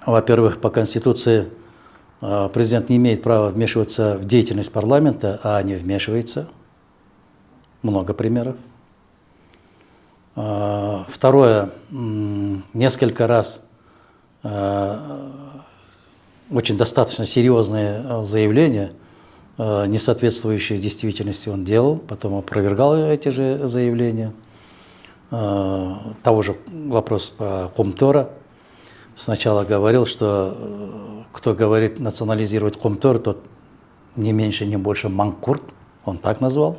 Во-первых, по Конституции президент не имеет права вмешиваться в деятельность парламента, а не вмешивается. Много примеров. Второе, несколько раз очень достаточно серьезные заявления, не соответствующие действительности, он делал, потом опровергал эти же заявления. Того же вопрос про Комтора. Сначала говорил, что кто говорит национализировать Комтор, тот не меньше, не больше манкурт, он так назвал.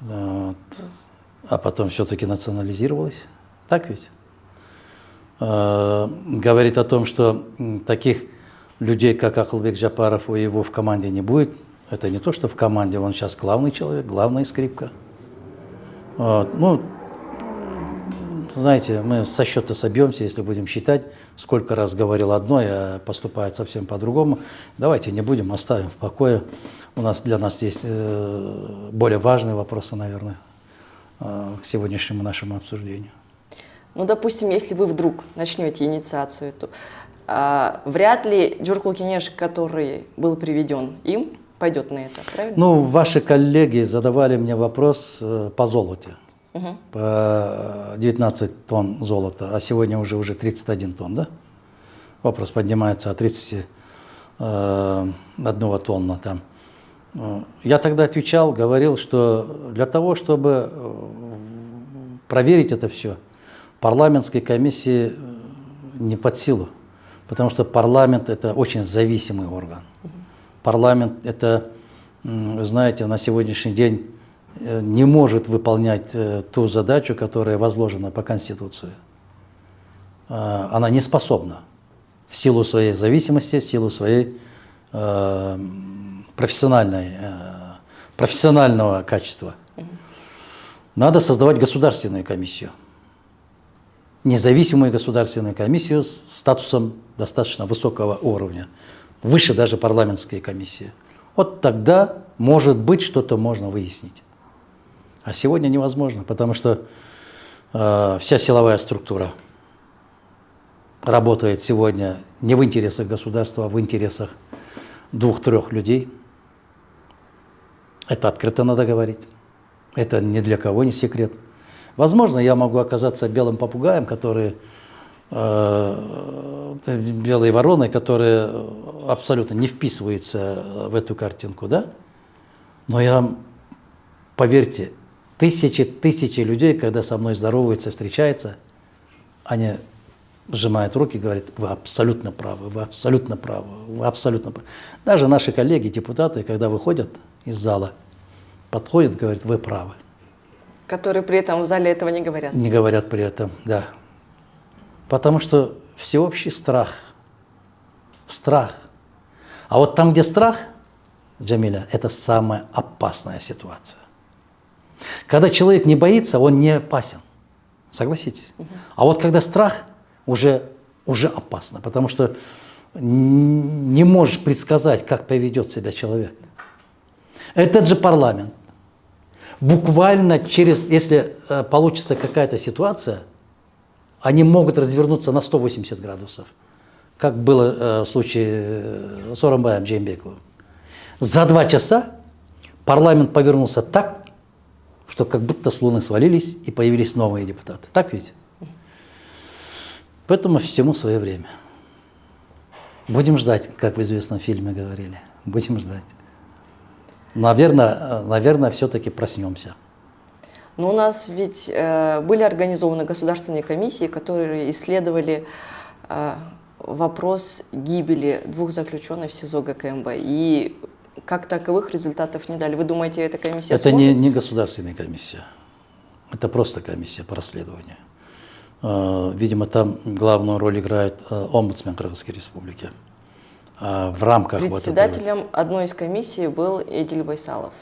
А потом все-таки национализировалось. Так ведь? Говорит о том, что таких людей, как Акылбек Джапаров, у его в команде не будет. Это не то, что в команде, он сейчас главный человек, главная скрипка. Ну, знаете, мы со счета собьемся, если будем считать, сколько раз говорил одно, а поступает совсем по-другому. Давайте не будем, оставим в покое. Для нас есть более важные вопросы, наверное, к сегодняшнему нашему обсуждению. Ну, допустим, если вы вдруг начнете инициацию эту, вряд ли Джуркул Кенеш, который был приведен им, пойдет на это, правильно? Ну, ваши коллеги задавали мне вопрос по золоте. По 19 тонн золота, а сегодня уже 31 тонн, да? Вопрос поднимается от 31 тонна там. Я тогда отвечал, говорил, что для того, чтобы проверить это все, парламентской комиссии не под силу, потому что парламент – это очень зависимый орган. Парламент – это, вы знаете, на сегодняшний день не может выполнять ту задачу, которая возложена по Конституции. Она не способна в силу своей зависимости, в силу своей профессионального качества. Надо создавать государственную комиссию. Независимую государственную комиссию с статусом достаточно высокого уровня. Выше даже парламентской комиссии. Вот тогда, может быть, что-то можно выяснить. А сегодня невозможно, потому что вся силовая структура работает сегодня не в интересах государства, а в интересах 2-3 людей. Это открыто надо говорить. Это ни для кого не секрет. Возможно, я могу оказаться белым попугаем, белой вороной, которая абсолютно не вписывается в эту картинку, да? Но поверьте, тысячи людей, когда со мной здороваются, встречаются, они сжимают руки и говорят: вы абсолютно правы, вы абсолютно правы, вы абсолютно правы. Даже наши коллеги, депутаты, когда выходят из зала, подходят и говорят: вы правы. Которые при этом в зале этого не говорят. Не говорят при этом, да. Потому что всеобщий страх. Страх. А вот там, где страх, Джамиля, это самая опасная ситуация. Когда человек не боится, он не опасен. Согласитесь? А вот когда страх, уже опасно, потому что не можешь предсказать, как поведет себя человек. Этот же парламент буквально если получится какая-то ситуация, они могут развернуться на 180 градусов, как было в случае с Орамбаем Джеймбековым. За 2 часа парламент повернулся так, что как будто с Луны свалились и появились новые депутаты. Так ведь? Поэтому всему свое время. Будем ждать, как в известном фильме говорили. Будем ждать. Наверное, все-таки проснемся. Но у нас ведь были организованы государственные комиссии, которые исследовали вопрос гибели 2 заключенных в СИЗО ГКМБ. И как таковых результатов не дали. Вы думаете, эта комиссия Это сможет? не государственная комиссия. Это просто комиссия по расследованию. Видимо, там главную роль играет омбудсмен Кыргызской республики. В рамках председателем одной из комиссий был Эдиль Байсалов.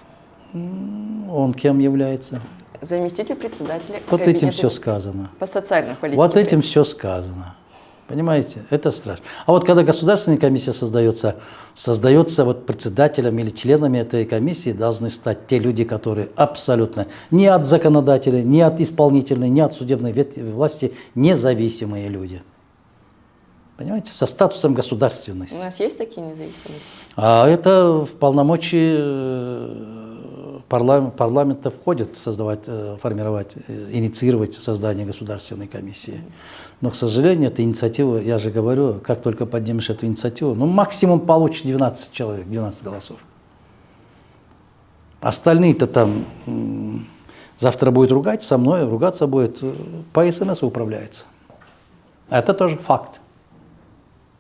Он кем является? Заместитель председателя. Вот этим все сказано. По социальной политике. Вот этим все сказано. Понимаете? Это страшно. А вот когда государственная комиссия создается вот председателем или членами этой комиссии должны стать те люди, которые абсолютно ни от законодателей, ни от исполнительной, ни от судебной власти независимые люди. Понимаете? Со статусом У государственности. нас есть такие независимые? А это в полномочия парламента входит формировать, инициировать создание государственной комиссии. Но, к сожалению, эта инициатива, я же говорю, как только поднимешь эту инициативу, ну, максимум получит 12 человек, 12 голосов. Остальные-то там завтра будет ругаться будет, по СМС управляется. Это тоже факт.